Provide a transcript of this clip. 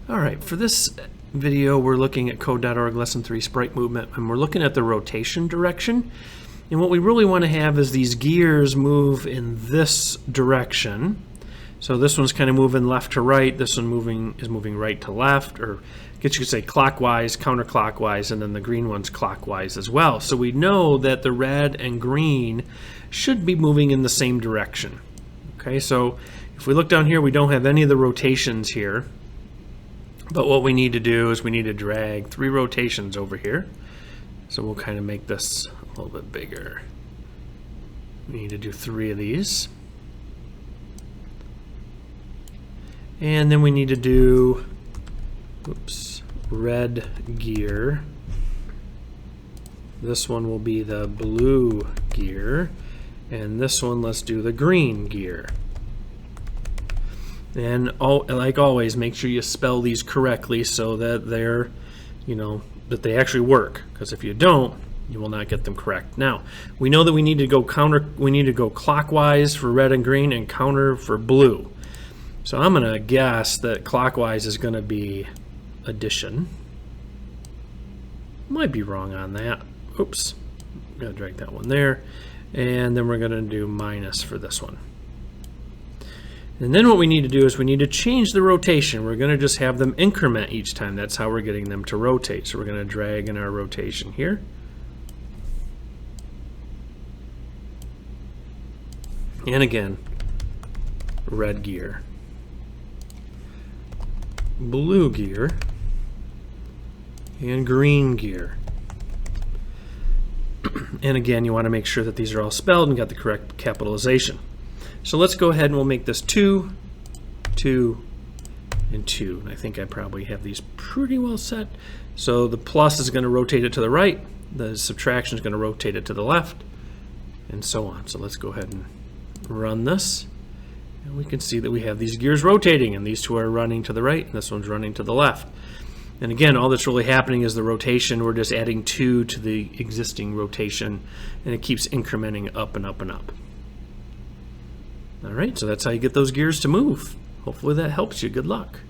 All right, for this video we're looking at Code.org Lesson 3 Sprite Movement, and we're looking at the rotation direction. And what we really want to have is these gears move in this direction. So this one's kind of moving left to right, this one is moving right to left, or I guess you could say clockwise, counterclockwise, and then the green one's clockwise as well. So we know that the red and green should be moving in the same direction. Okay, so if we look down here, we don't have any of the rotations here. But what we need to do is we need to drag 3 rotations over here. So we'll kind of make this a little bit bigger. We need to do 3 of these. And then we need to do, red gear. This one will be the blue gear. And this one, let's do the green gear. And like always, make sure you spell these correctly so that they're, that they actually work. Because if you don't, you will not get them correct. Now, we know that we need to go clockwise for red and green and counter for blue. So I'm going to guess that clockwise is going to be addition. Might be wrong on that. Oops. I'm going to drag that one there. And then we're going to do minus for this one. And then what we need to do is we need to change the rotation. We're going to just have them increment each time. That's how we're getting them to rotate. So we're going to drag in our rotation here. And again, red gear, blue gear, and green gear. And again, you want to make sure that these are all spelled and got the correct capitalization. So let's go ahead and we'll make this 2, 2, and 2. And I think I probably have these pretty well set. So the plus is going to rotate it to the right, the subtraction is going to rotate it to the left, and so on. So let's go ahead and run this. And we can see that we have these gears rotating, and these 2 are running to the right, and this one's running to the left. And again, all that's really happening is the rotation. We're just adding 2 to the existing rotation, and it keeps incrementing up and up and up. All right, so that's how you get those gears to move. Hopefully that helps you. Good luck.